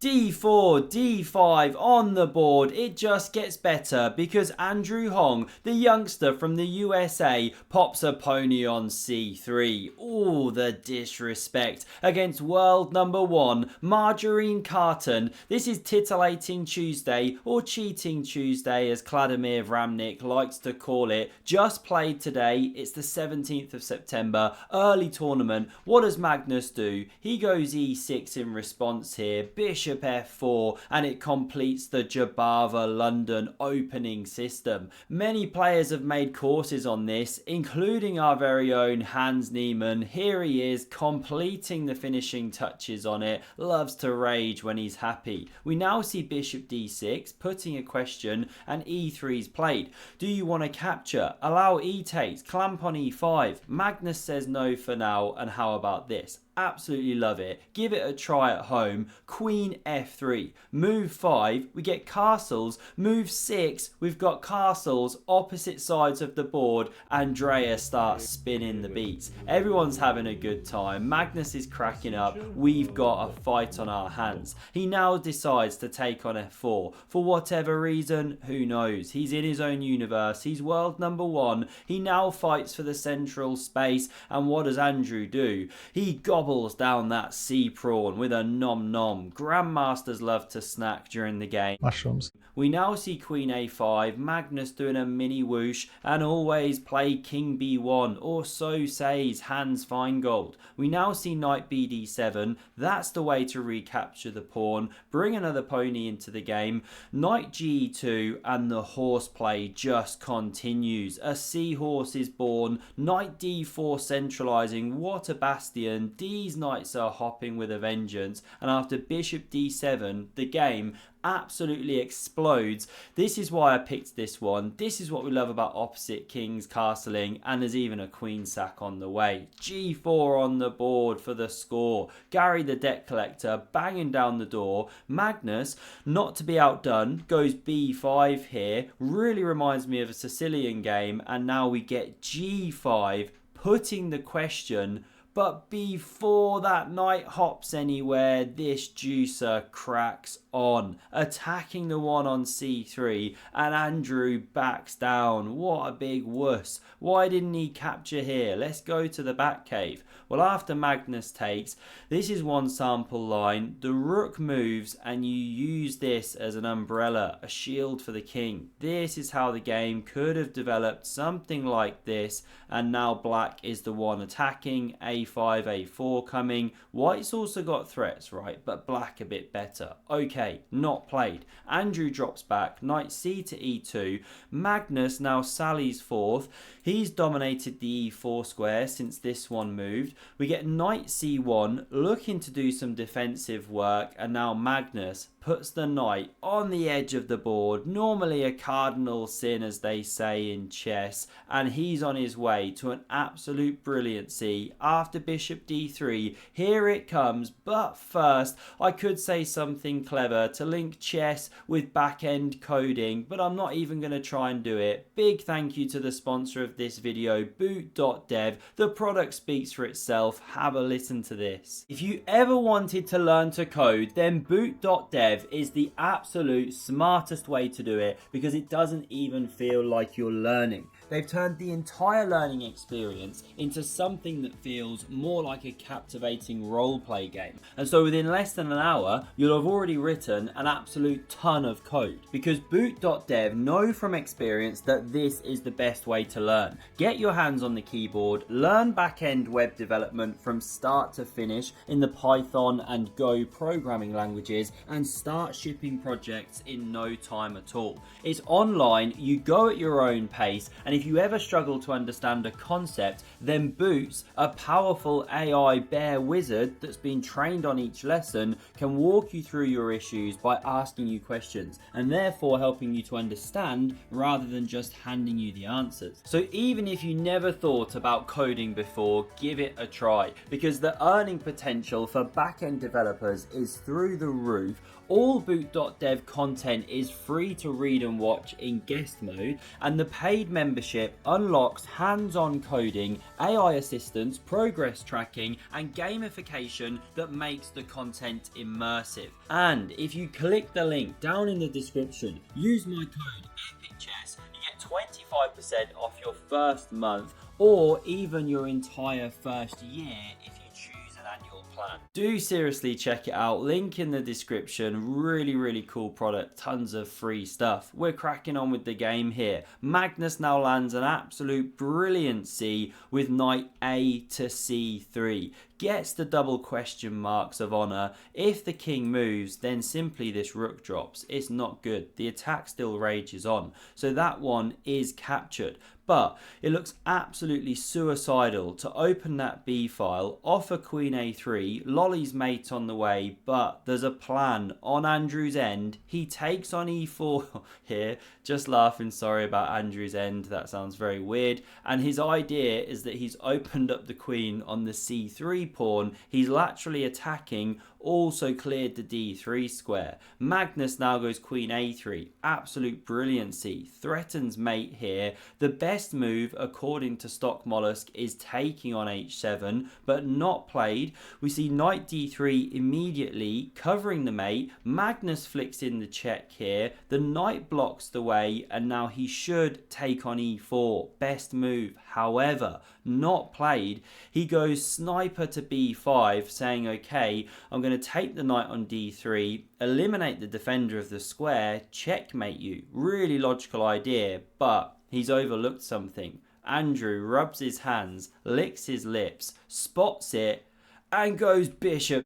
D4, D5 on the board. It just gets better because Andrew Hong, the youngster from the USA, pops a pony on C3. Ooh, the disrespect against world number one, Margarine Carton. This is Titillating Tuesday, or Cheating Tuesday as Vladimir Vramnik likes to call it. Just played today. It's the 17th of September, early tournament. What does Magnus do? He goes E6 in response here. Bishop F4, and it completes the Jabava London opening system. Many players have made courses on this, including our very own Hans Niemann. Here he is completing the finishing touches on it. Loves to rage when he's happy. We now see Bishop D6 putting a question, and E3's played. Do you want to capture? Allow E takes, clamp on E5. Magnus says no for now, and how about this? Absolutely love it. Give it a try at home. Queen F3. Move 5. We get castles. Move 6. We've got castles opposite sides of the board. Andrea starts spinning the beats. Everyone's having a good time. Magnus is cracking up. We've got a fight on our hands. He now decides to take on F4. For whatever reason, who knows? He's in his own universe. He's world number one. He now fights for the central space. And what does Andrew do? He gobbles down that sea prawn with a nom nom. Grandmasters love to snack during the game. Mushrooms. We now see Queen A5, Magnus doing a mini whoosh, and always play King B1, or so says Hans Feingold. We now see Knight BD7, that's the way to recapture the pawn, bring another pony into the game. Knight G2, and the horseplay just continues. A seahorse is born, Knight D4 centralizing, what a bastion. These knights are hopping with a vengeance, and after Bishop D7, the game absolutely explodes. This is why I picked this one. This is what we love about opposite kings castling, and there's even a queen sack on the way. G4 on the board for the score. Gary the debt collector banging down the door. Magnus, not to be outdone, goes B5 here. Really reminds me of a Sicilian game, and now we get G5 putting the question. But before that knight hops anywhere, this juicer cracks on, attacking the one on C3, and Andrew backs down. What a big wuss. Why didn't he capture here? Let's go to the back cave. Well, after Magnus takes, this is one sample line. The rook moves, and you use this as an umbrella, a shield for the king. This is how the game could have developed, something like this, and now black is the one attacking. A5, A4 coming. White's also got threats, right? But black a bit better. Okay, not played. Andrew drops back. Knight C to E2. Magnus now sallies forth. He's dominated the E4 square since this one moved. We get Knight C1 looking to do some defensive work, and now Magnus puts the knight on the edge of the board, normally a cardinal sin as they say in chess, and he's on his way to an absolute brilliancy. After Bishop D3, here it comes, but first I could say something clever to link chess with back-end coding, but I'm not even going to try and do it. Big thank you to the sponsor of this video, boot.dev. The product speaks for itself. Have a listen to this. If you ever wanted to learn to code, then boot.dev is the absolute smartest way to do it, because it doesn't even feel like you're learning. They've turned the entire learning experience into something that feels more like a captivating roleplay game. And so within less than an hour, you'll have already written an absolute ton of code. Because boot.dev know from experience that this is the best way to learn. Get your hands on the keyboard, learn back-end web development from start to finish in the Python and Go programming languages, and start shipping projects in no time at all. It's online, you go at your own pace, and if you ever struggle to understand a concept, then Boots, a powerful AI bear wizard that's been trained on each lesson, can walk you through your issues by asking you questions, and therefore helping you to understand rather than just handing you the answers. So even if you never thought about coding before, give it a try, because the earning potential for back-end developers is through the roof. All boot.dev content is free to read and watch in guest mode, and the paid membership membership unlocks hands-on coding, AI assistance, progress tracking, and gamification that makes the content immersive. And if you click the link down in the description, use my code EPICCHESS, you get 25% off your first month or even your entire first year if you choose an annual plan. Do seriously check it out, link in the description. Really cool product, tons of free stuff. We're cracking on with the game here. Magnus now lands an absolute brilliant C with knight A to C3. Gets the double question marks of honour. If the king moves, then simply this rook drops. It's not good. The attack still rages on. So that one is captured. But it looks absolutely suicidal to open that B file, offer queen A3, Lolly's mate on the way, but there's a plan on Andrew's end. He takes on E4 here. Just laughing, sorry about Andrew's end. That sounds very weird. And his idea is that he's opened up the queen on the C3 pawn. He's laterally attacking, also cleared the D3 square. Magnus now goes queen A3. Absolute brilliancy. Threatens mate here. The best move, according to Stock Mollusk, is taking on H7, but not played. We see knight D3 immediately, covering the mate. Magnus flicks in the check here. The knight blocks the way, and now he should take on E4. Best move. However, not played. He goes sniper to B5, saying, okay, I'm going to take the knight on D3, eliminate the defender of the square, checkmate you. Really logical idea, but he's overlooked something. Andrew rubs his hands, licks his lips, spots it, and goes bishop.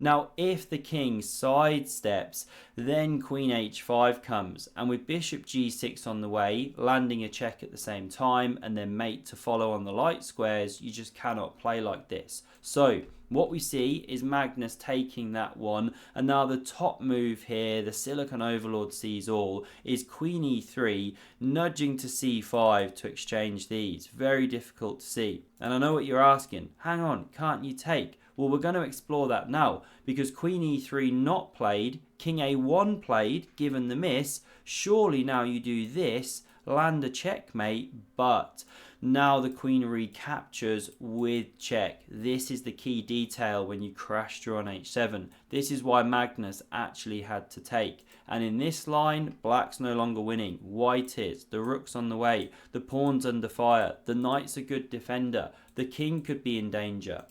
Now, if the king sidesteps, then queen h5 comes, and with bishop g6 on the way, landing a check at the same time, and then mate to follow on the light squares, you just cannot play like this. So what we see is Magnus taking that one, and now the top move here, the Silicon Overlord sees all, is queen e3, nudging to c5 to exchange these. Very difficult to see. And I know what you're asking, hang on, can't you take? Well, we're going to explore that now, because queen e3 not played, king a1 played, given the miss. Surely now you do this, land a checkmate, but now the queen recaptures with check. This is the key detail when you crash through on h7. This is why Magnus actually had to take. And in this line, black's no longer winning. White is. The rook's on the way. The pawn's under fire. The knight's a good defender. The king could be in danger.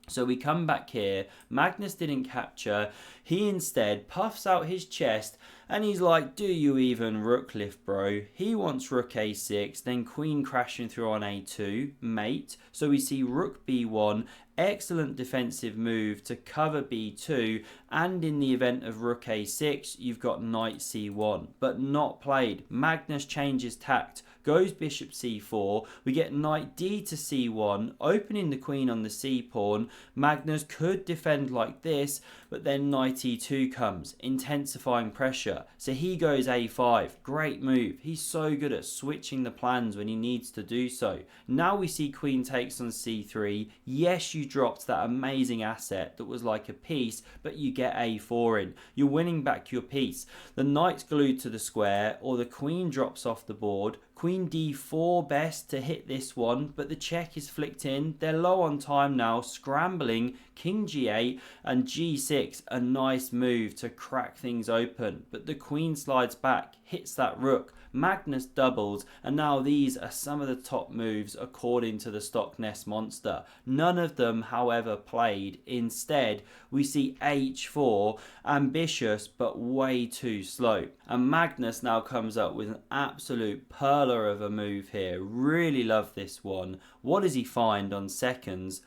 So we come back here, Magnus didn't capture, he instead puffs out his chest and he's like, do you even rook lift, bro? He wants rook a6, then queen crashing through on a2, mate. So we see rook b1, excellent defensive move to cover b2, and in the event of rook a6, you've got knight c1, but not played. Magnus changes tact, goes bishop c4, we get knight d to c1, opening the queen on the c pawn. Magnus could defend like this, but then knight e2 comes, intensifying pressure. So he goes a5, great move. He's so good at switching the plans when he needs to do so. Now we see queen takes on c3. Yes, you dropped that amazing asset that was like a piece, but you get a4 in. You're winning back your piece. The knight's glued to the square, or the queen drops off the board. Queen d4 best to hit this one, but the check is flicked in. They're low on time now, scrambling. King g8 and g6, a nice move to crack things open, but the queen slides back, hits that rook. Magnus doubles, and now these are some of the top moves according to the Stock Nest monster. None of them, however, played. Instead, we see h4, ambitious but way too slow. And Magnus now comes up with an absolute perler of a move here. Really love this one. What does he find on seconds?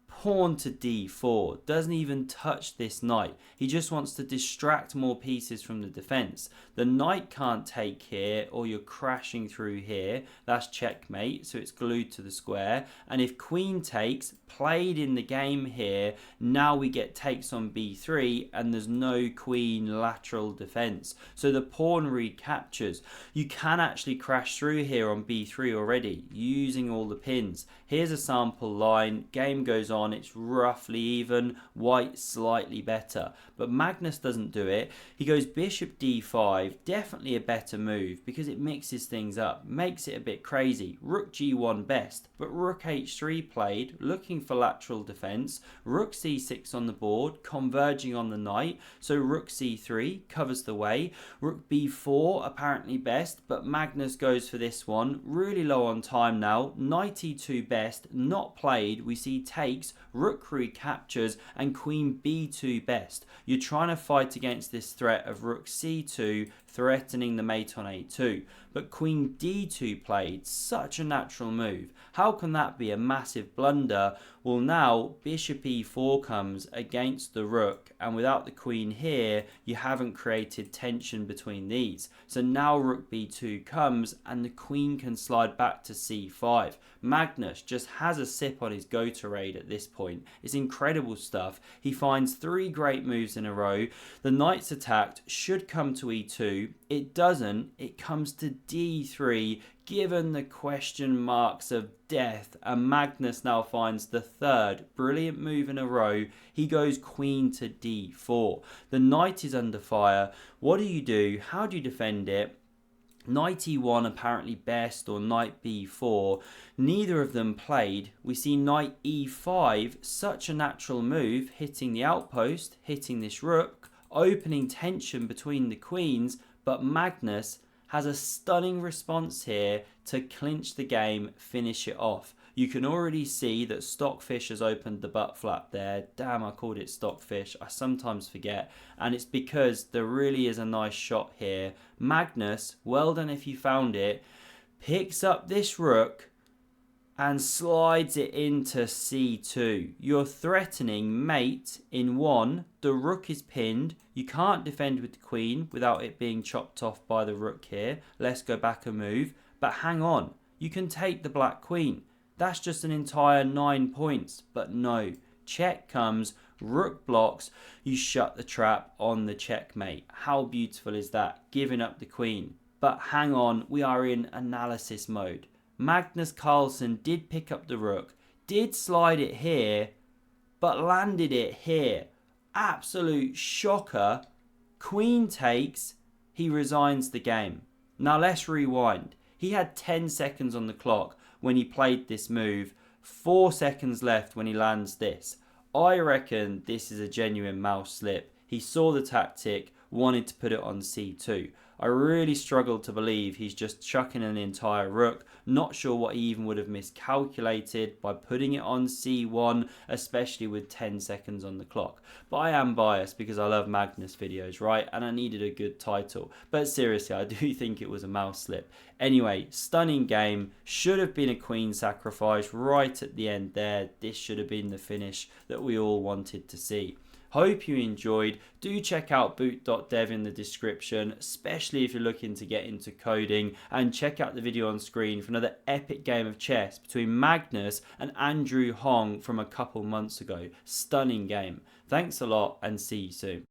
Pawn to d4, doesn't even touch this knight. He just wants to distract more pieces from the defense. The knight can't take here, or you're crashing through here. That's checkmate, so it's glued to the square. And if queen takes, played in the game here, now we get takes on b3, and there's no queen lateral defense. So the pawn recaptures. You can actually crash through here on b3 already, using all the pins. Here's a sample line. Game goes on. it's roughly even, white slightly better. But Magnus doesn't do it. He goes bishop d5, definitely a better move because it mixes things up, makes it a bit crazy. Rook g1 best, but rook h3 played, looking for lateral defense. Rook c6 on the board, converging on the knight, so rook c3 covers the way. Rook b4 apparently best, but Magnus goes for this one, really low on time now. Knight e2 best, not played. We see takes, rook recaptures, and queen b2 best. You're trying to fight against this threat of rook c2 threatening the mate on a2, but queen d2 played, such a natural move. How can that be a massive blunder? Well, now bishop e4 comes against the rook, and without the queen here, you haven't created tension between these. So now rook b2 comes and the queen can slide back to c5. Magnus just has a sip on his Gatorade at this point. It's incredible stuff. He finds 3 great moves in a row. The knight's attacked, should come to e2. It doesn't. It comes to d3, given the question marks of death, and Magnus now finds the 3rd brilliant move in a row. He goes queen to d4. The knight is under fire. What do? How do you defend it? Knight e1 apparently best, or knight b4. Neither of them played. We see knight e5, such a natural move, hitting the outpost, hitting this rook, opening tension between the queens, but Magnus has a stunning response here to clinch the game, finish it off. You can already see that Stockfish has opened the butt flap there. Damn, I called it Stockfish. I sometimes forget. And it's because there really is a nice shot here. Magnus, well done if you found it, picks up this rook and slides it into c2. You're threatening mate in 1. The rook is pinned. You can't defend with the queen without it being chopped off by the rook here. Let's go back a move. But hang on, you can take the black queen. That's just an entire 9 points. But no, check comes, rook blocks, you shut the trap on the checkmate. How beautiful is that? Giving up the queen. But hang on, we are in analysis mode. Magnus Carlsen did pick up the rook, did slide it here, but landed it here. Absolute shocker. Queen takes, he resigns the game. Now let's rewind. He had 10 seconds on the clock when he played this move, 4 seconds left when he lands this. I reckon this is a genuine mouse slip. He saw the tactic, wanted to put it on c2. I really struggled to believe he's just chucking an entire rook. Not sure what he even would have miscalculated by putting it on c1, especially with 10 seconds on the clock. But I am biased because I love Magnus videos, right? And I needed a good title. But seriously, I do think it was a mouse slip. Anyway, stunning game. Should have been a queen sacrifice right at the end there. This should have been the finish that we all wanted to see. Hope you enjoyed. Do check out boot.dev in the description, especially if you're looking to get into coding, and check out the video on screen for another epic game of chess between Magnus and Andrew Hong from a couple months ago. Stunning game. Thanks a lot and see you soon.